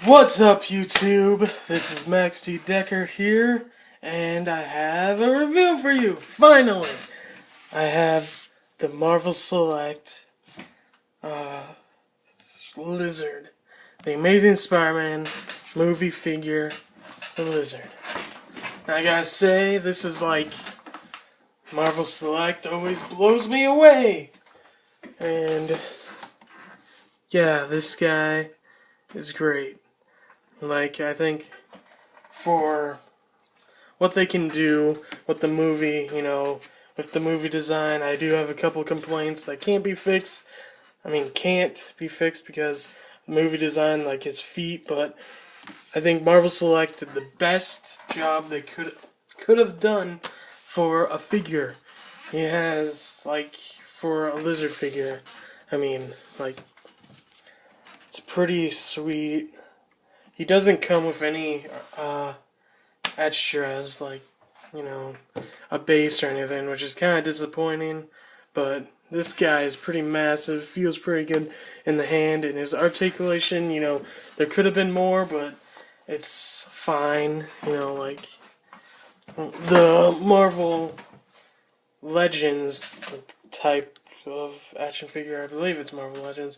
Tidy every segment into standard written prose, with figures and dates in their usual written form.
What's up, YouTube? This is Max T. Decker here, and I have a review for you. Finally, I have the Marvel Select Lizard, the Amazing Spider-Man movie figure, the Lizard. Now, I gotta say, this is like Marvel Select always blows me away, and yeah, this guy is great. Like, I think for what they can do with the movie, with the movie design, I do have a couple complaints that can't be fixed. Can't be fixed because movie design, like his feet, but I think Marvel Select did the best job they could have done for a figure. He has, like, for a lizard figure, it's pretty sweet. He doesn't come with any extras, like, a base or anything, which is kind of disappointing. But this guy is pretty massive, feels pretty good in the hand, and his articulation, there could have been more, but it's fine. Like the Marvel Legends type of action figure, I believe it's Marvel Legends.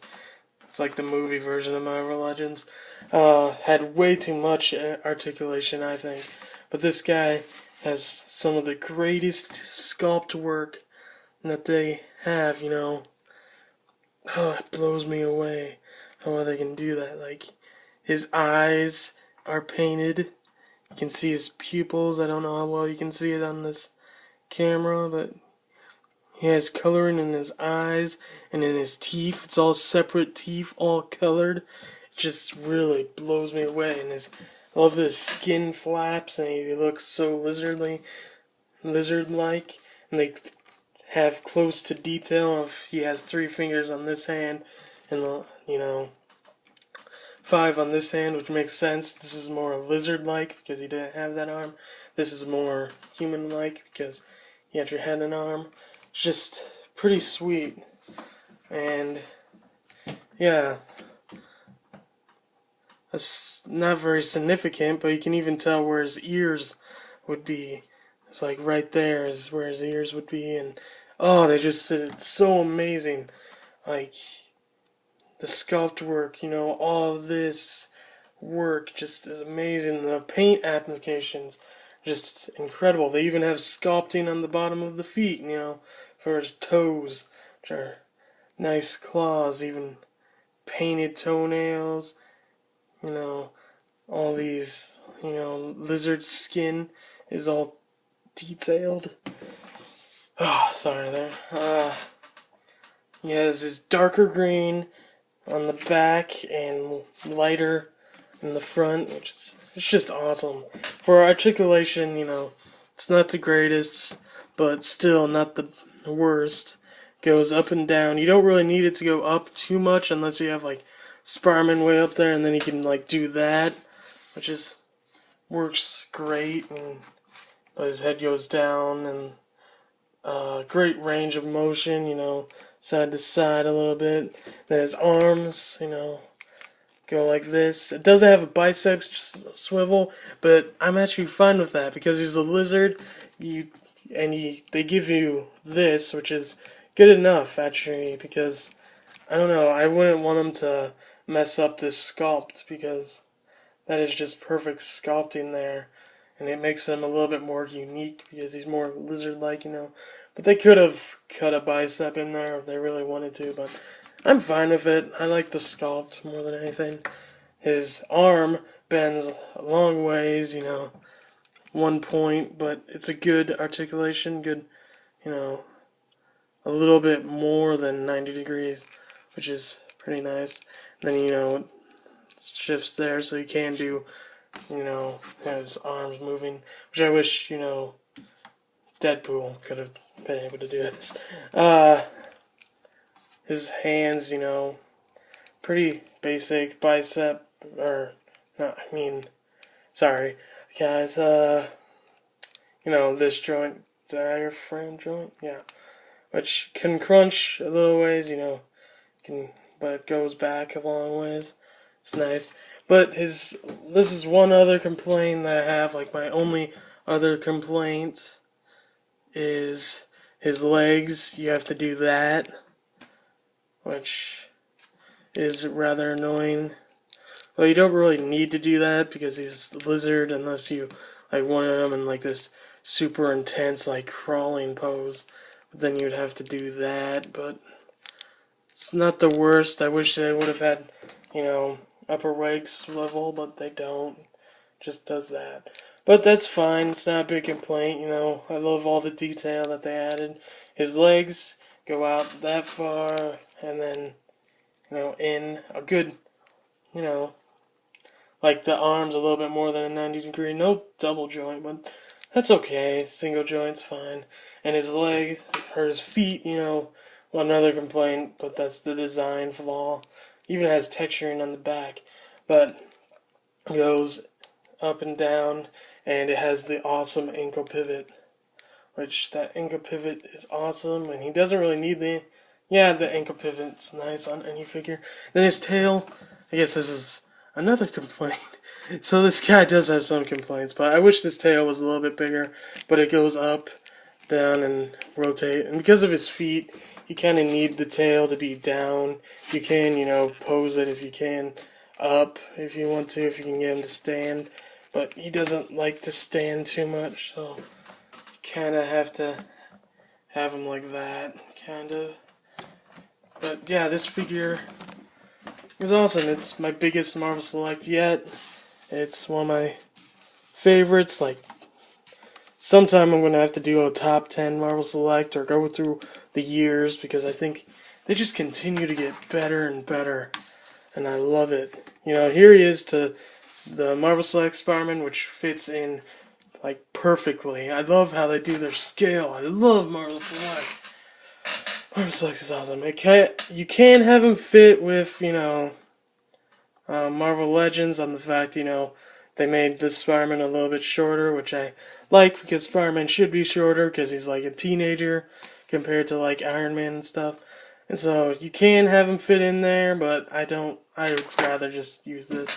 It's like the movie version of Marvel Legends. Had way too much articulation, I think. But this guy has some of the greatest sculpt work that they have, Oh, it blows me away how they can do that. Like, his eyes are painted. You can see his pupils. I don't know how well you can see it on this camera, but he has coloring in his eyes and in his teeth. It's all separate teeth, all colored. It just really blows me away. And I love his skin flaps, and he looks so lizard-like. And they have close to detail of he has 3 fingers on this hand, and 5 on this hand, which makes sense. This is more lizard-like because he didn't have that arm. This is more human-like because you had your head and arm. It's just pretty sweet. And yeah, that's not very significant, but you can even tell where his ears would be. It's like right there is where his ears would be, and oh, they just did it so amazing. Like, the sculpt work, all of this work just is amazing. The paint applications, just incredible. They even have sculpting on the bottom of the feet, for his toes, which are nice claws, even painted toenails, all these, lizard skin is all detailed. Oh, sorry there. He has his darker green on the back and lighter in the front, which is it's just awesome. For articulation, it's not the greatest, but still not the worst. Goes up and down. You don't really need it to go up too much unless you have like Spider-Man way up there, and then he can like do that, which is works great. And but his head goes down, and great range of motion. Side to side a little bit. Then his arms, go like this. It doesn't have a biceps swivel, but I'm actually fine with that because he's a lizard. They give you this, which is good enough actually, because I don't know, I wouldn't want him to mess up this sculpt because that is just perfect sculpting there, and it makes him a little bit more unique because he's more lizard-like, But they could have cut a bicep in there if they really wanted to, but I'm fine with it. I like the sculpt more than anything. His arm bends a long ways, 1 point, but it's a good articulation, good, a little bit more than 90 degrees, which is pretty nice. And then, it shifts there so you can do, his arms moving, which I wish, Deadpool could have been able to do this. His hands, pretty basic bicep, or, not, sorry, guys, this joint, diaphragm joint, yeah, which can crunch a little ways, but it goes back a long ways. It's nice. But this is one other complaint that I have. Like my only other complaint is his legs. You have to do that, which is rather annoying. Well, you don't really need to do that because he's a lizard unless you like wanted him in like this super intense like crawling pose. But then you'd have to do that, but it's not the worst. I wish they would have had, upper legs level, but they don't. Just does that. But that's fine. It's not a big complaint, I love all the detail that they added. His legs go out that far, and then, in a good, like the arms a little bit more than a 90-degree. No double joint, but that's okay. Single joint's fine. And his leg, or his feet, another complaint, but that's the design flaw. Even has texturing on the back, but goes up and down, and it has the awesome ankle pivot, which that ankle pivot is awesome, and he doesn't really need the ankle pivot's nice on any figure. Then his tail, I guess this is another complaint. So this guy does have some complaints, but I wish this tail was a little bit bigger, but it goes up, down, and rotate, and because of his feet, you kind of need the tail to be down. You can, pose it if you can, up if you want to, if you can get him to stand, but he doesn't like to stand too much, so you kind of have to have him like that, kind of. But yeah, this figure is awesome. It's my biggest Marvel Select yet. It's one of my favorites. Like, sometime I'm going to have to do a top 10 Marvel Select or go through the years because I think they just continue to get better and better. And I love it. Here he is to the Marvel Select Spider-Man, which fits in like perfectly. I love how they do their scale. I love Marvel Select. Marvel Select is awesome. You can have him fit with, Marvel Legends on the fact, they made this Spider-Man a little bit shorter, which I like because Spider-Man should be shorter because he's like a teenager compared to like Iron Man and stuff. And so you can have him fit in there, but I don't. I would rather just use this.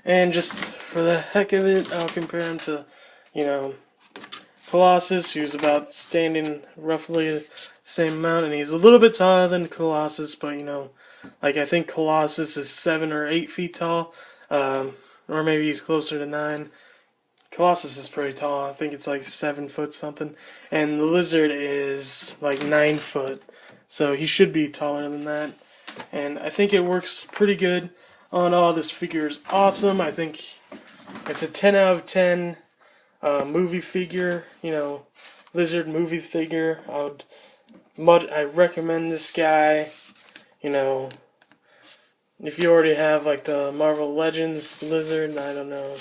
And just for the heck of it, I'll compare him to, Colossus, who's about standing roughly the same amount, and he's a little bit taller than Colossus, but I think Colossus is 7 or 8 feet tall, or maybe he's closer to 9. Colossus is pretty tall. I think it's like 7 foot something, and the Lizard is like 9 foot, so he should be taller than that. And I think it works pretty good. All in all, this figure is awesome. I think it's a 10 out of 10 movie figure. Lizard movie figure. I recommend this guy. If you already have like the Marvel Legends Lizard, I don't know.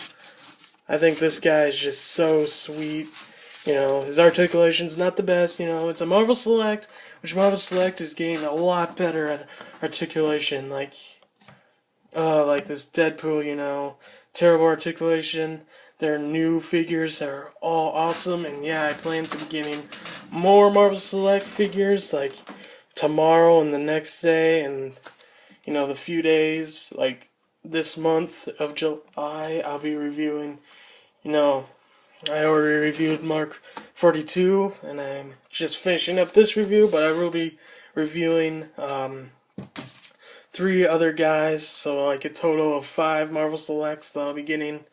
I think this guy is just so sweet. His articulation's not the best. It's a Marvel Select, which Marvel Select is getting a lot better at articulation. Like this Deadpool, terrible articulation. Their new figures are all awesome, and yeah, I plan to be getting more Marvel Select figures like tomorrow and the next day, and the few days like this month of July, I'll be reviewing. I already reviewed Mark 42, and I'm just finishing up this review, but I will be reviewing 3 other guys, so like a total of 5 Marvel Selects that I'll be getting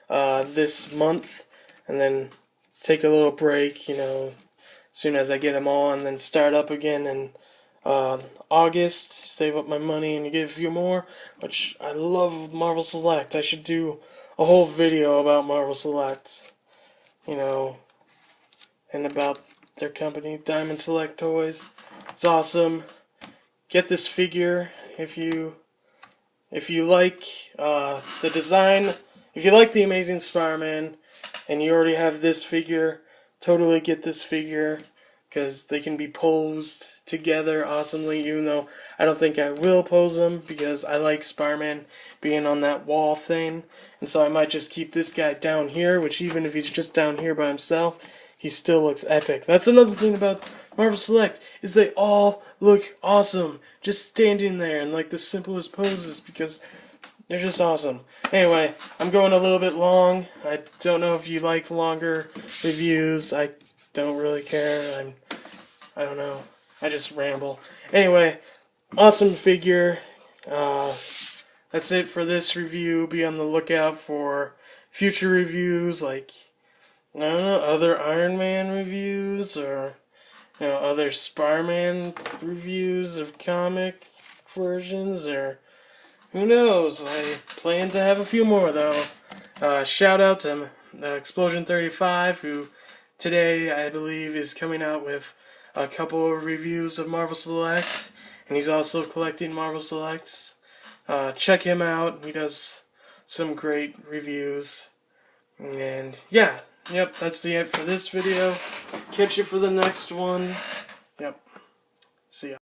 this month, and then take a little break, as soon as I get them all, and then start up again in August, save up my money and get a few more, which I love Marvel Select. I should do a whole video about Marvel Select, and about their company, Diamond Select Toys. It's awesome. Get this figure if you like the design. If you like the Amazing Spider-Man and you already have this figure, totally get this figure because they can be posed together awesomely, even though I don't think I will pose them because I like Spider-Man being on that wall thing, and so I might just keep this guy down here, which even if he's just down here by himself, he still looks epic. That's another thing about Marvel Select, is they all look awesome just standing there in like the simplest poses, because They're just awesome. Anyway, I'm going a little bit long. I don't know if you like longer reviews. I don't really care. I don't know. I just ramble. Anyway, awesome figure. That's it for this review. Be on the lookout for future reviews, like, I don't know, other Iron Man reviews, or, other Spider-Man reviews of comic versions, or who knows. I plan to have a few more, though. Shout out to Explosion35, who today, I believe, is coming out with a couple of reviews of Marvel Select, and he's also collecting Marvel Selects. Check him out. He does some great reviews. And yeah, that's the end for this video. Catch you for the next one. Yep. See ya.